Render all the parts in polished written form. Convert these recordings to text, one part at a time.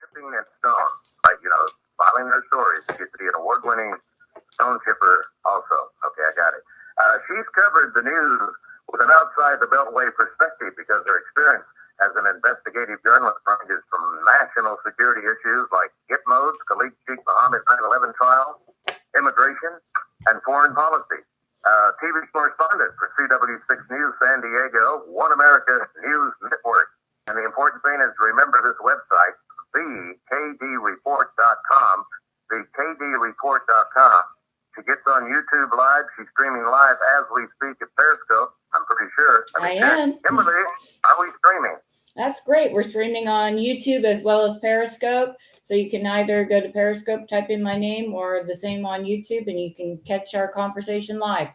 Christine and Stone, filing their stories to get to be an award-winning stone chipper also. Okay, I got it. She's covered the news with an outside the beltway perspective because her experience as an investigative journalist ranges from national security issues like Gitmo's, Khalid Sheikh Mohammed 9/11 trial, immigration, and foreign policy. TV correspondent for CW6 News San Diego, One America News Network. And the important thing is remember this website, thekdreport.com, thekdreport.com. She gets on YouTube Live. She's streaming live as we speak at Periscope, I'm pretty sure. I am. Kimberly, are we streaming? That's great. We're streaming on YouTube as well as Periscope. So you can either go to Periscope, type in my name, or the same on YouTube, and you can catch our conversation live.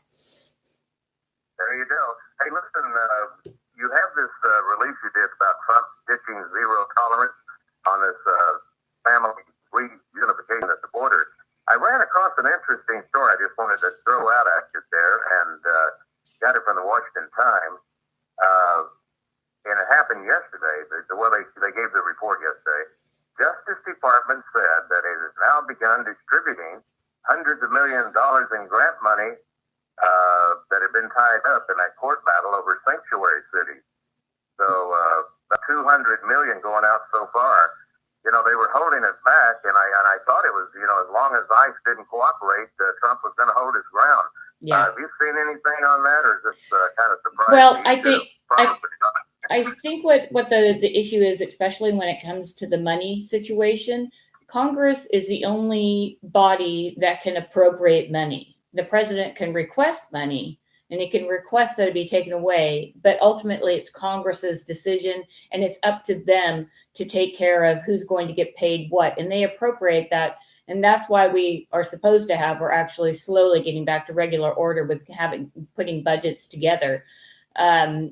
There you go. Hey, listen, you have this release you did about Trump ditching zero tolerance on this family reunification at the border. I ran across an interesting story I just wanted to throw out at you there, and got it from the Washington Times. And it happened yesterday. They gave the report yesterday. Justice Department said that it has now begun distributing hundreds of millions of dollars in grant money that have been tied up in that court battle over sanctuary cities. So about $200 million going out so far. They were holding it back, and I thought it was, as long as ICE didn't cooperate, Trump was going to hold his ground. Yeah. Have you seen anything on that, or is this kind of surprising? Well, I think what the issue is, especially when it comes to the money situation, Congress is the only body that can appropriate money. The president can request money, and he can request that it be taken away, but ultimately it's Congress's decision, and it's up to them to take care of who's going to get paid what, and they appropriate that. And that's why we're actually slowly getting back to regular order with putting budgets together.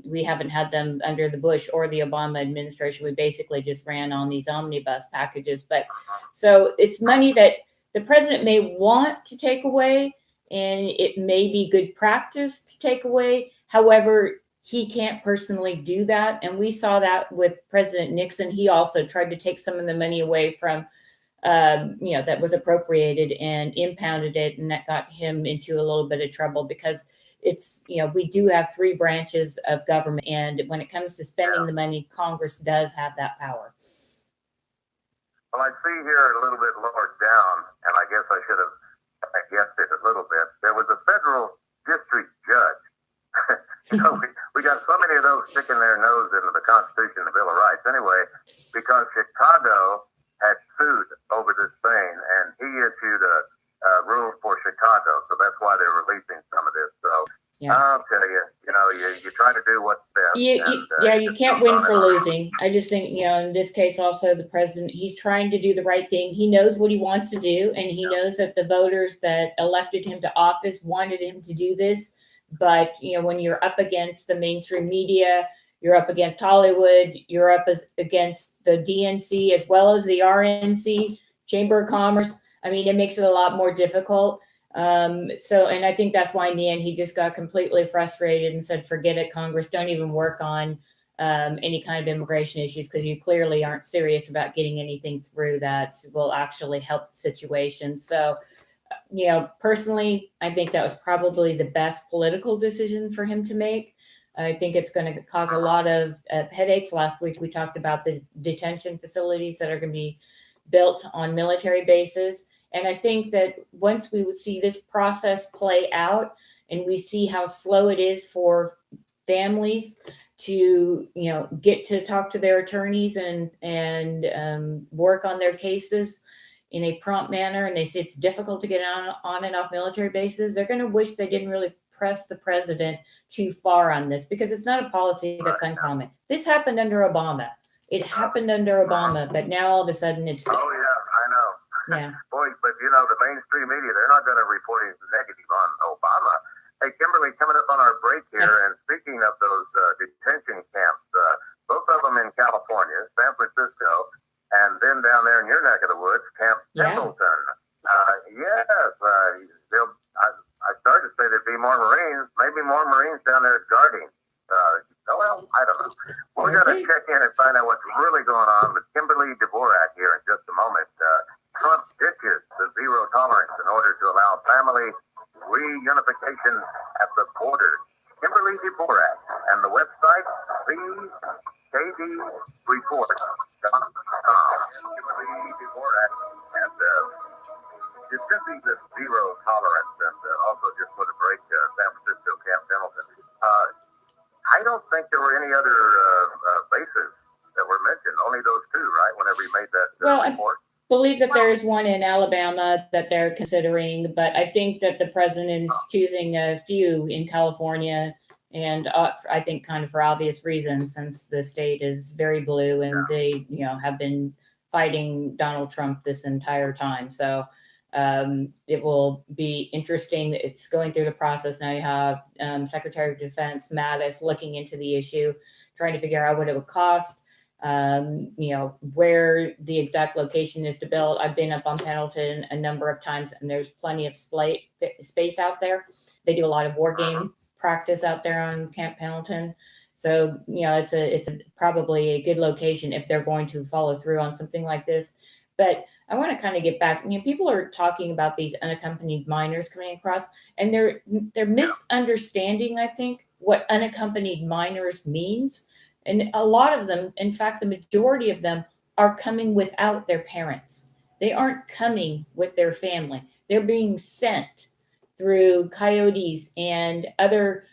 We haven't had them under the Bush or the Obama administration. We basically just ran on these omnibus packages. But so it's money that the president may want to take away, and it may be good practice to take away. However, he can't personally do that. And we saw that with President Nixon. He also tried to take some of the money away from that was appropriated and impounded it. And that got him into a little bit of trouble because it's, we do have three branches of government. And when it comes to spending the money, Congress does have that power. Well, I see here a little bit lower down, and I guess I should have guessed it a little bit. There was a federal district judge. We got so many of those sticking their nose into the Constitution and the Bill of Rights. Anyway, because Chicago had sued over this thing, and he issued a rule for Chicago, so that's why they're releasing some of this. So I'll tell you, you try to do what's best. You can't win for losing. I just think, in this case, also the president, he's trying to do the right thing. He knows what he wants to do, and he knows that the voters that elected him to office wanted him to do this. But, when you're up against the mainstream media, you're up against Hollywood, you're up against the DNC as well as the RNC, Chamber of Commerce. I mean, it makes it a lot more difficult. And I think that's why in the end, he just got completely frustrated and said, forget it, Congress, don't even work on any kind of immigration issues because you clearly aren't serious about getting anything through that will actually help the situation. So, personally, I think that was probably the best political decision for him to make. I think it's going to cause a lot of headaches. Last week, we talked about the detention facilities that are going to be built on military bases. And I think that once we would see this process play out and we see how slow it is for families to, get to talk to their attorneys and work on their cases in a prompt manner, and they say it's difficult to get on and off military bases, they're going to wish they didn't really press the president too far on this because it's not a policy that's uncommon. This happened under Obama. It happened under Obama, but now all of a sudden it's... Oh, yeah, I know. Yeah. Boy, but the mainstream media, they're not going to report anything negative on Obama. Hey, Kimberly, coming up on our break here, and speaking of those detention camps, both of them in California, San Francisco, and then down there in your neck of the woods, Camp Pendleton. I started to say there'd be more Marines, maybe more Marines down there guarding. I don't know. Well, we're going to check in and find out what's really going on with Kimberly Dvorak here in just a moment. Trump ditches the zero tolerance in order to allow family reunification at the border. Kimberly Dvorak and the website ckdreport.com. Kimberly Dvorak and it's simply this zero tolerance, and also just for the break, San Francisco Camp Pendleton. I don't think there were any other bases that were mentioned. Only those two, right? Whenever he made that report. I believe that there is one in Alabama that they're considering, but I think that the president is choosing a few in California, and I think kind of for obvious reasons, since the state is very blue and they, have been fighting Donald Trump this entire time. So it will be interesting. It's going through the process now. You have Secretary of Defense Mattis looking into the issue, trying to figure out what it would cost, where the exact location is to build. I've been up on Pendleton a number of times, and there's plenty of space out there. They do a lot of war game practice out there on Camp Pendleton. So, it's probably a good location if they're going to follow through on something like this. But I want to kind of get back. People are talking about these unaccompanied minors coming across, and they're misunderstanding, I think, what unaccompanied minors means. And a lot of them, in fact, the majority of them are coming without their parents. They aren't coming with their family. They're being sent through coyotes and other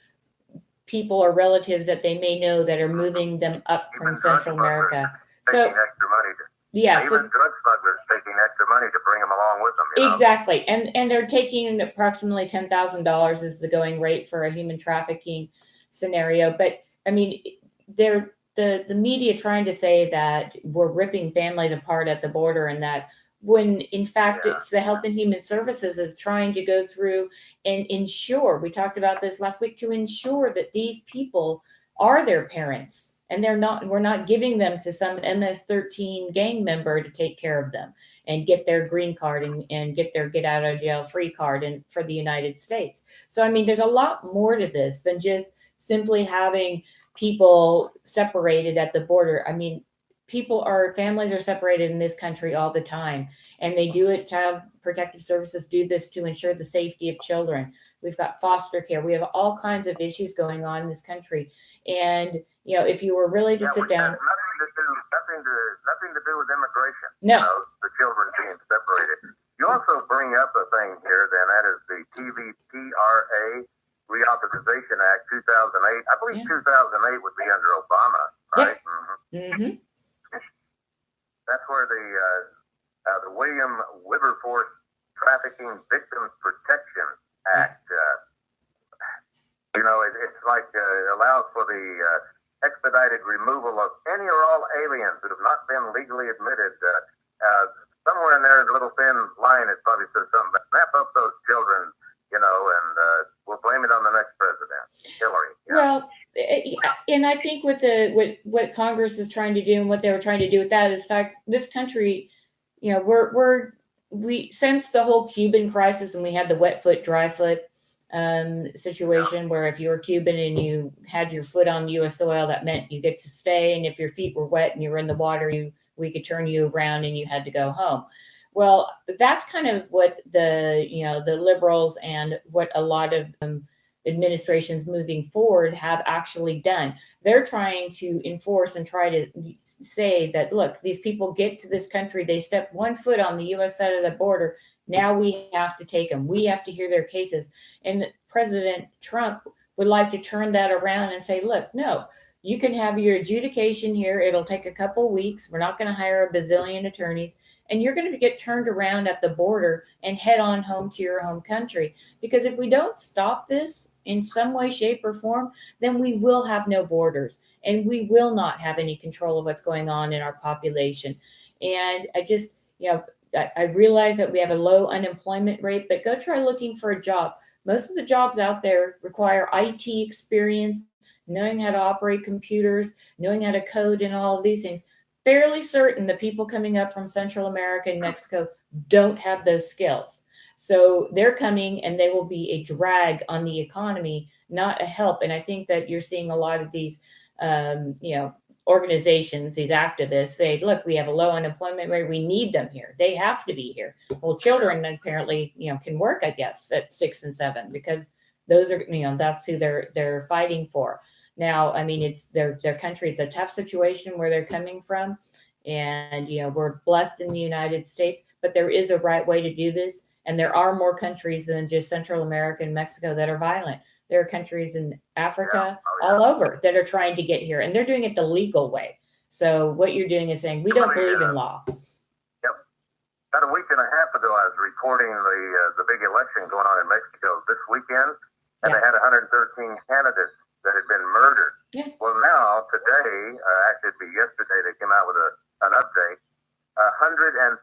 people or relatives that they may know that are moving them up from Central America. So extra money even drug smugglers taking extra money to bring them along with them. Exactly. And they're taking approximately $10,000 is the going rate for a human trafficking scenario. But they're the media trying to say that we're ripping families apart at the border, and that when in fact it's the Health and Human Services is trying to go through and ensure, we talked about this last week, to ensure that these people are their parents. And we're not giving them to some MS-13 gang member to take care of them and get their green card and get their get out of jail free card for the United States. So, there's a lot more to this than just simply having people separated at the border. Families are separated in this country all the time, and they do it. Child Protective Services do this to ensure the safety of children. We've got foster care. We have all kinds of issues going on in this country. And, if you were really to sit down. Nothing to do with immigration. No. The children being separated. You also bring up a thing here, then, that is the TVPRA Reauthorization Act 2008. I believe 2008 would be under Obama, right? Yep. Mm-hmm. That's where the William Wilberforce Trafficking Victims Protection Act, it's like allows for the expedited removal of any or all aliens that have not been legally admitted. Somewhere in there, the little thin line, it probably says something, but snap up those children, and we'll blame it on the next president, Hillary. Well, and I think with what Congress is trying to do and what they were trying to do with that is, in fact, this country, we since the whole Cuban crisis, and we had the wet foot, dry foot situation where if you were Cuban and you had your foot on U.S. soil, that meant you get to stay. And if your feet were wet and you were in the water, we could turn you around and you had to go home. Well, that's kind of what the liberals and what a lot of administrations moving forward have actually done. They're trying to enforce and try to say that, look, these people get to this country, they step one foot on the U.S. side of the border. Now we have to take them. We have to hear their cases. And President Trump would like to turn that around and say, look, no, you can have your adjudication here. It'll take a couple weeks. We're not going to hire a bazillion attorneys. And you're going to get turned around at the border and head on home to your home country. Because if we don't stop this in some way, shape, or form, then we will have no borders. And we will not have any control of what's going on in our population. And I just, I realize that we have a low unemployment rate, but go try looking for a job. Most of the jobs out there require IT experience, knowing how to operate computers, knowing how to code and all of these things. Fairly certain the people coming up from Central America and Mexico don't have those skills. So they're coming and they will be a drag on the economy, not a help. And I think that you're seeing a lot of these organizations, these activists say, look, we have a low unemployment rate. We need them here. They have to be here. Well, children apparently, can work, I guess, at 6 and 7 because those are, that's who they're fighting for. Now, I mean, it's their country. It's a tough situation where they're coming from. And, we're blessed in the United States, but there is a right way to do this. And there are more countries than just Central America and Mexico that are violent. There are countries in Africa, all over, that are trying to get here, and they're doing it the legal way. So what you're doing is saying, we don't believe in law. Yep. About a week and a half ago, I was reporting the big election going on in Mexico this weekend, and they had 113 candidates that had been murdered. Yeah. Well, now, today, actually it'd be yesterday, they came out with an update. 132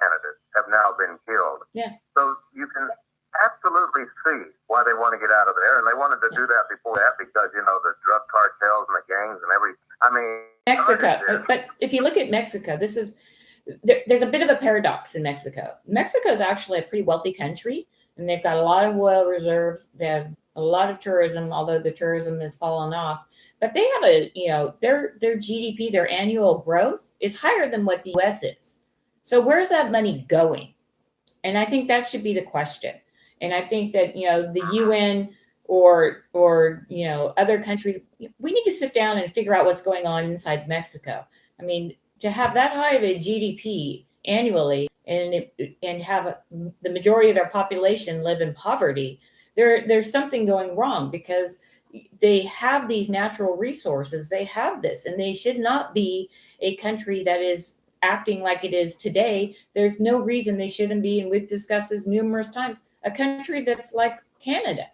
candidates have now been killed. Yeah. So you can absolutely see why they want to get out of there, and they wanted to do that before that because the drug cartels and the gangs and Mexico. But if you look at Mexico, there's a bit of a paradox in Mexico. Mexico is actually a pretty wealthy country, and they've got a lot of oil reserves. They have a lot of tourism, although the tourism has fallen off. But they have their GDP, their annual growth is higher than what the U.S. is. So where's that money going? And I think that should be the question. And I think that, the UN or other countries, we need to sit down and figure out what's going on inside Mexico. I mean, to have that high of a GDP annually and have the majority of their population live in poverty, there's something going wrong because they have these natural resources. They have this, and they should not be a country that is acting like it is today. There's no reason they shouldn't be, and we've discussed this numerous times, a country that's like Canada.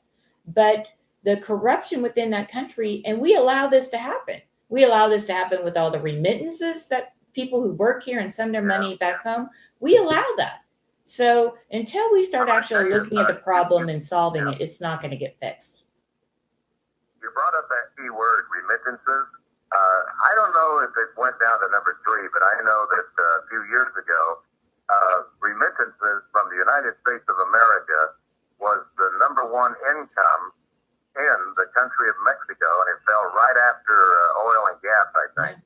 But the corruption within that country, and we allow this to happen. We allow this to happen with all the remittances that people who work here and send their money back home. We allow that. So until we start actually looking at the problem and solving it, it's not going to get fixed. You brought up that key word, remittances. I don't know if it went down to number 3, but I know that a few years ago, remittances from the United States of America was the number 1 income in the country of Mexico, and it fell right after oil and gas, I think.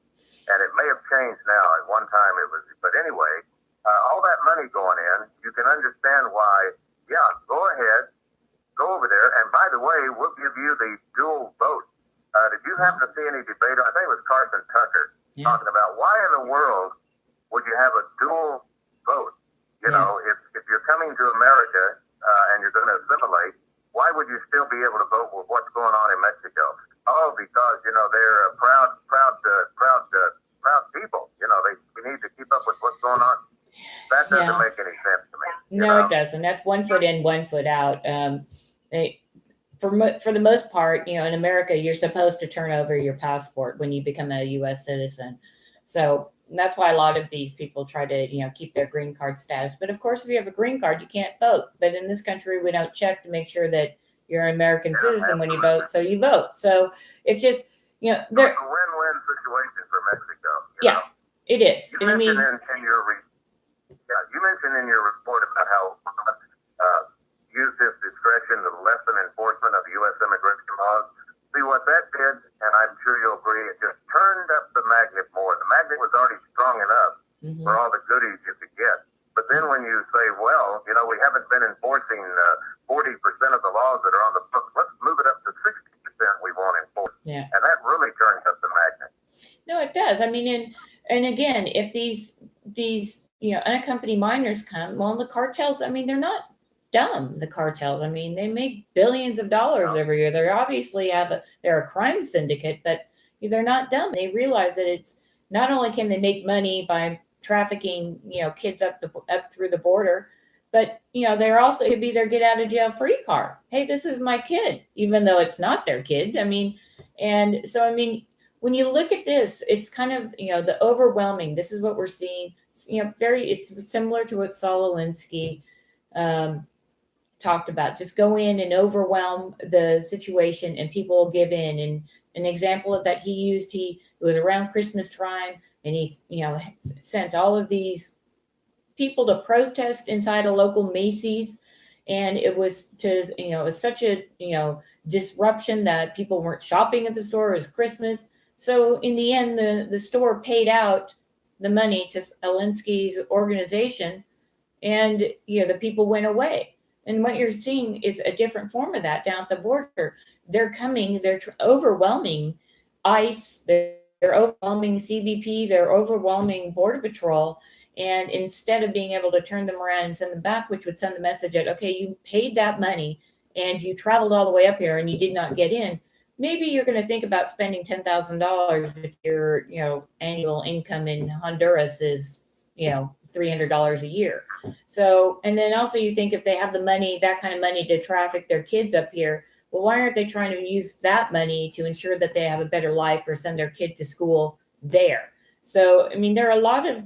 And it may have changed now. At one time it was, but anyway, all that money going in, you can understand why, go ahead, go over there. And by the way, we'll give you the dual vote. Did you happen to see any debate? I think it was Carson Tucker talking about why in the world would you have a dual vote? If you're coming to America and you're going to assimilate, why would you still be able to vote with what's going on in Mexico? Oh, because, they're proud people. We need to keep up with what's going on. That doesn't make any sense to me. No, it doesn't. That's 1 foot in, 1 foot out. For the most part, in America, you're supposed to turn over your passport when you become a U.S. citizen. So that's why a lot of these people try to, keep their green card status. But of course, if you have a green card, you can't vote. But in this country, we don't check to make sure that you're an American citizen when you vote. So you vote. So it's just, it's a win-win situation for Mexico. It is. You mentioned in your report about how use this discretion to lessen enforcement of U.S. immigration laws. See what that did, and I'm sure you'll agree, it just turned up the magnet more. The magnet was already strong enough for all the goodies you could get. But then when you say, well, we haven't been enforcing 40% of the laws that are on the books, let's move it up to 60% we won't enforce. Yeah. And that really turns up the magnet. No, it does. I mean, and again, if these unaccompanied minors come, well, the cartels, I mean, they're not dumb, the cartels. I mean, they make billions of dollars every year. They obviously they're a crime syndicate, but they're not dumb. They realize that it's not only can they make money by trafficking, kids up through the border, but, they're also, it could be their get out of jail free card. Hey, this is my kid, even though it's not their kid. I mean, and so, I mean, when you look at this, it's kind of, the overwhelming, this is what we're seeing, it's similar to what Saul Alinsky talked about. Just go in and overwhelm the situation and people will give in. And an example of that he used, it was around Christmas time, and he, sent all of these people to protest inside a local Macy's. And it was it was such a, disruption that people weren't shopping at the store. It was Christmas. So in the end, the store paid out the money to Alinsky's organization, and the people went away. And what you're seeing is a different form of that down at the border. They're coming, they're overwhelming ICE, they're overwhelming CBP, they're overwhelming Border Patrol. And instead of being able to turn them around and send them back, which would send the message out, okay, you paid that money and you traveled all the way up here and you did not get in, maybe you're going to think about spending $10,000 if your annual income in Honduras is $300 a year. So, and then also you think if they have the money, that kind of money to traffic their kids up here, well, why aren't they trying to use that money to ensure that they have a better life or send their kid to school there? So, I mean, there are a lot of,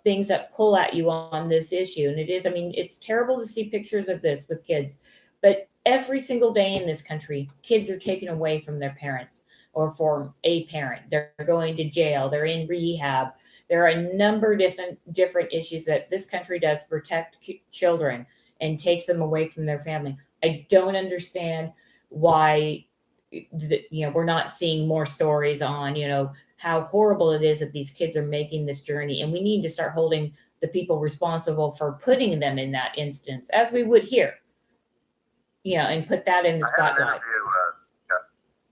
things that pull at you on this issue. And it is, I mean, it's terrible to see pictures of this with kids, but every single day in this country, kids are taken away from their parents or from a parent. They're going to jail. They're in rehab. There are a number of different issues that this country does to protect children and takes them away from their family. I don't understand why, we're not seeing more stories on, how horrible it is that these kids are making this journey. And we need to start holding the people responsible for putting them in that instance, as we would here, and put that in the spotlight. I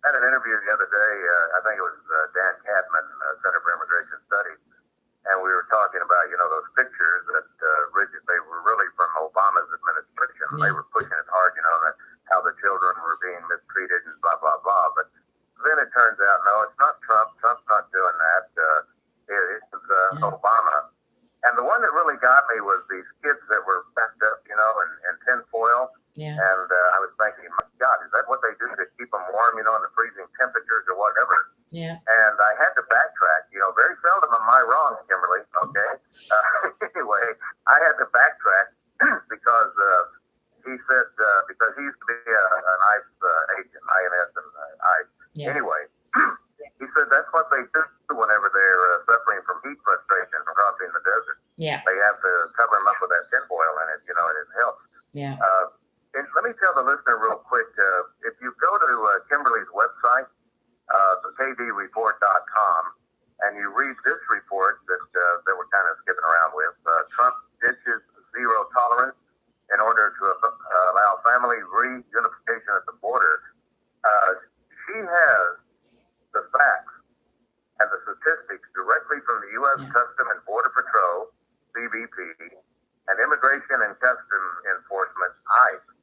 had an interview the other day. I think it was Dan Cadman, Center for Immigration Studies. And we were talking about, those pictures that they were really from Obama's administration. Yeah. They were pushing it hard, that how the children were being mistreated and blah, blah, blah. But then it turns out, no, it's not Trump. Trump's not doing that. It's Obama. And the one that really got me was these kids that were packed up, in tinfoil. Yeah. And I was thinking, my God, is that what they do to keep them warm, in the freezing temperatures or whatever? Yeah. And I had to backtrack. Very seldom am I wrong, Kimberly. Okay. Anyway, I had to backtrack because he said because he used to be an ICE agent, INS and ICE. Yeah. Anyway, he said that's what they do whenever they're suffering from heat frustration from crossing the desert. Yeah. They have to cover them up with that tinfoil in it. It helps. Yeah. And let me tell the listener real quick. If you go to Kimberly's website, kdreport.com, and you read this report that we're kind of skipping around with, Trump ditches zero tolerance in order to allow family reunification at the border. She has the facts and the statistics directly from the U.S. Custom and Border Patrol, CBP, and Immigration and Customs Enforcement, ICE.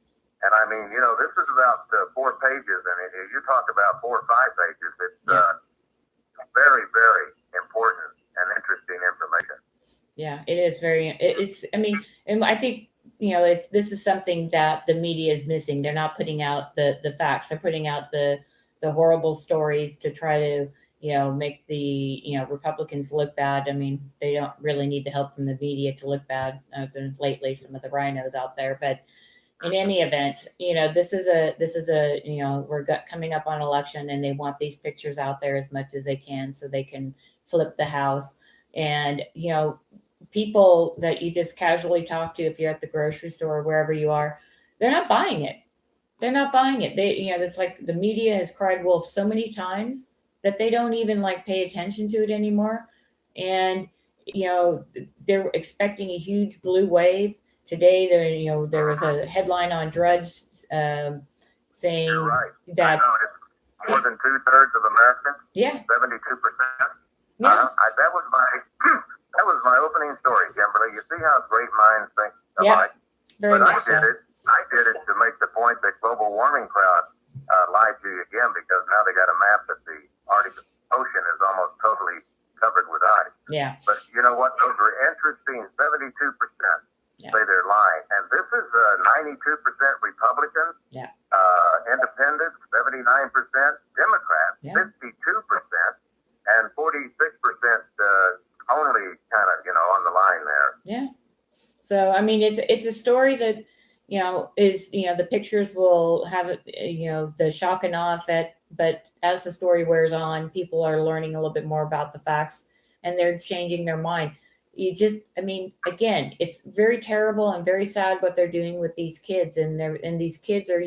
And I mean, this is about 4 pages, and you talk about 4 or 5 pages. It's very, very important and interesting information. Yeah, it is and I think, this is something that the media is missing. They're not putting out the facts. They're putting out the horrible stories to try to, make the, Republicans look bad. I mean, they don't really need the help from the media to look bad, other than lately some of the rhinos out there. But in any event, this is a, we're coming up on election, and they want these pictures out there as much as they can so they can flip the House. And, people that you just casually talk to, if you're at the grocery store or wherever you are, they're not buying it. They're not buying it. They, it's like the media has cried wolf so many times that they don't even pay attention to it anymore. And, they're expecting a huge blue wave. Today, there was a headline on Drudge saying that more than 2/3 of Americans, 72%. Yeah, that was my opening story, Kimberly. You see how great minds think alike. Very but much I did it to make the point that global warming crowd lied to you again, because now they got a map that the Arctic Ocean is almost totally covered with ice. Yeah. But you know what? Those are interesting. 72%. Say they're lying. And this is 92% Republicans, independents, 79%, Democrats, 52%, and 46% only kind of, on the line there. Yeah. So, I mean, it's a story that, is, the pictures will have, the shock and awe effect, but as the story wears on, people are learning a little bit more about the facts, and they're changing their mind. again, it's very terrible and very sad what they're doing with these kids, and these kids are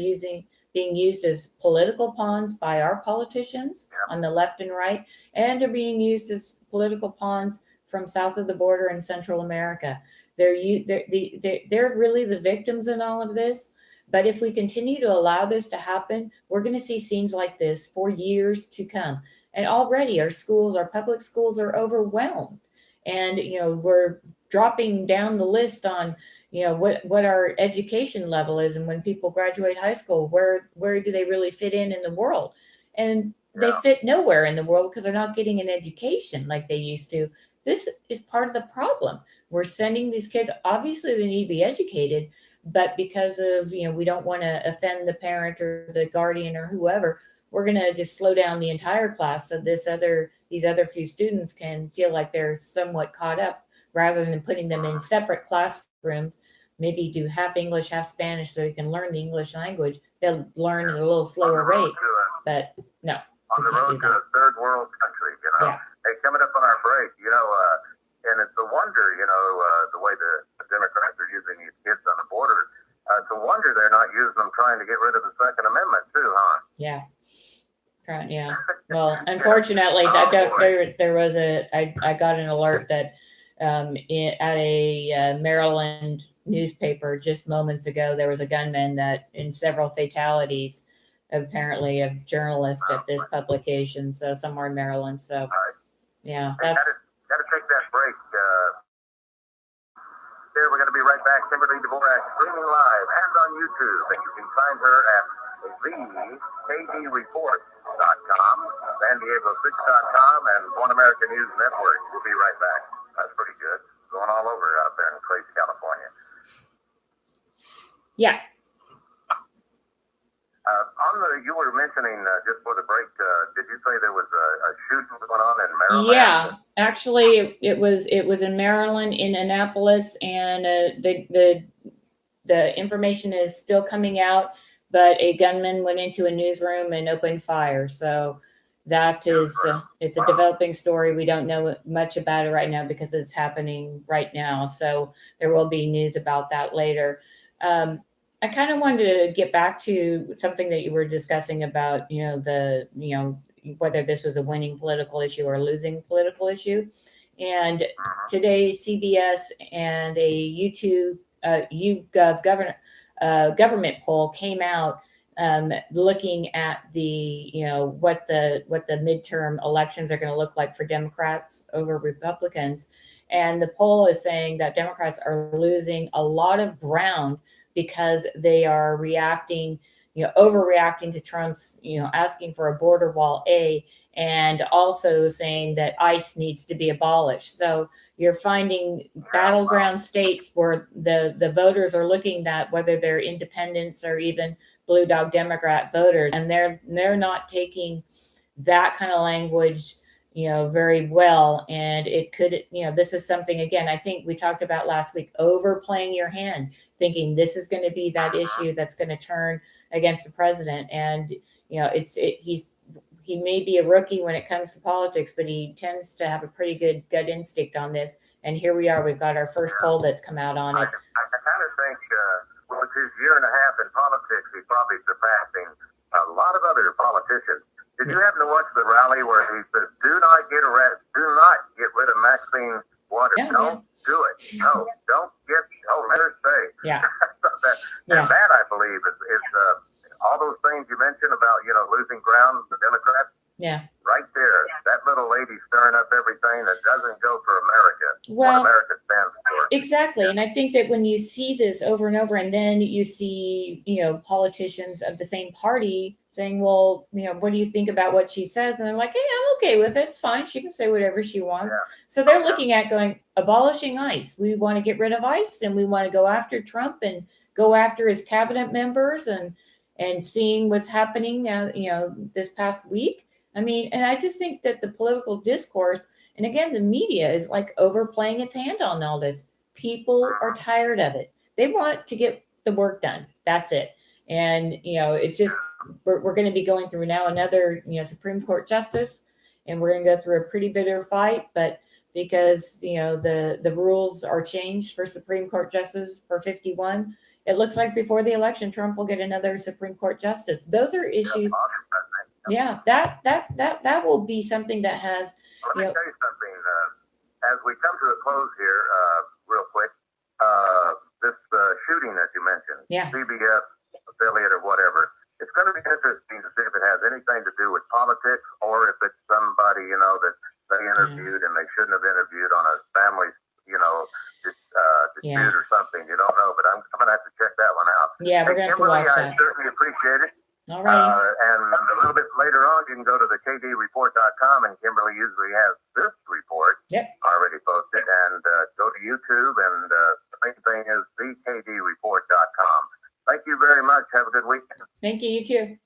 being used as political pawns by our politicians on the left and right, and they're being used as political pawns from south of the border in Central America. They're really the victims in all of this. But if we continue to allow this to happen, we're going to see scenes like this for years to come. And already our public schools are overwhelmed. And, we're dropping down the list on, what our education level is. And when people graduate high school, where do they really fit in the world? And they fit nowhere in the world because they're not getting an education like they used to. This is part of the problem. We're sending these kids, obviously they need to be educated, but because of, we don't want to offend the parent or the guardian or whoever, we're going to just slow down the entire class so these other few students can feel like they're somewhat caught up, rather than putting them in separate classrooms, maybe do half English, half Spanish so you can learn the English language. They'll learn at a little slower rate, but no. On the road to a third world country, Yeah. Hey, coming up on our break, and it's a wonder, the way the Democrats are using these kids on the border. It's a wonder they're not using them trying to get rid of the Second Amendment too, huh? Yeah. Yeah. Well, unfortunately, there was I got an alert that at a Maryland newspaper just moments ago, there was a gunman that in several fatalities, apparently of journalists at this publication. So somewhere in Maryland. So yeah, that's. Got to take that break. We're going to be right back. Kimberly Dvorak streaming live and on YouTube, and you can find her at thekdreport.com, San Diego6.com, and One American News Network. We'll be right back. That's pretty good. Going all over out there in Clayton, California. Yeah. You were mentioning just for the break, did you say there was a shooting going on in Maryland? Yeah, actually, it was in Maryland, in Annapolis, and the information is still coming out. But a gunman went into a newsroom and opened fire. So that is it's a developing story. We don't know much about it right now because it's happening right now. So there will be news about that later. I kind of wanted to get back to something that you were discussing about, whether this was a winning political issue or a losing political issue. And today, CBS and a YouGov government poll came out looking at the, what the midterm elections are going to look like for Democrats over Republicans. And the poll is saying that Democrats are losing a lot of ground because they are overreacting to Trump's, asking for a border wall, and also saying that ICE needs to be abolished. So you're finding battleground states where the voters are looking at whether they're independents or even blue dog Democrat voters, and they're not taking that kind of language very well. And it could, this is something, again, I think we talked about last week, overplaying your hand, thinking this is going to be that issue that's going to turn against the president. And, he may be a rookie when it comes to politics, but he tends to have a pretty good gut instinct on this. And here we are, we've got our first poll that's come out on it. I kind of think with his year and a half in politics, he's probably surpassing a lot of other politicians. Did you happen to watch the rally where he says, "Do not get rid of Maxine Waters. Don't do it. No, don't get. Let her stay." Yeah. And that, I believe, is all those things you mentioned about losing ground, the Democrats. Yeah. Right there, that little lady stirring up everything that doesn't go for America. Well, what America stands for. Exactly. And I think that when you see this over and over, and then you see, politicians of the same party saying, well, what do you think about what she says? And they're like, hey, I'm okay with it. It's fine. She can say whatever she wants. Yeah. So they're looking at abolishing ICE. We want to get rid of ICE, and we want to go after Trump and go after his cabinet members and seeing what's happening, this past week. I mean, and I just think that the political discourse, and again, the media is overplaying its hand on all this. People are tired of it. They want to get the work done. That's it. And, it's just, we're going to be going through now another, Supreme Court justice, and we're going to go through a pretty bitter fight. But because, the rules are changed for Supreme Court justices for 51. It looks like before the election, Trump will get another Supreme Court justice. Those are issues. Yeah, that will be something that has, Let me tell you something. As we come to a close here, real quick, this shooting that you mentioned, Yeah. CBS affiliate or whatever, it's going to be interesting to see if it has anything to do with politics or if it's somebody, that they interviewed and they shouldn't have interviewed on a family, dispute or something. You don't know, but I'm going to have to check that one out. Yeah, we're going to have to Kimberly, watch I that. certainly appreciate it. All right. And a little bit later on, you can go to the kdreport.com, and Kimberly usually has this report already posted. And go to YouTube, and the main thing is thekdreport.com. Thank you very much. Have a good weekend. Thank you. You too.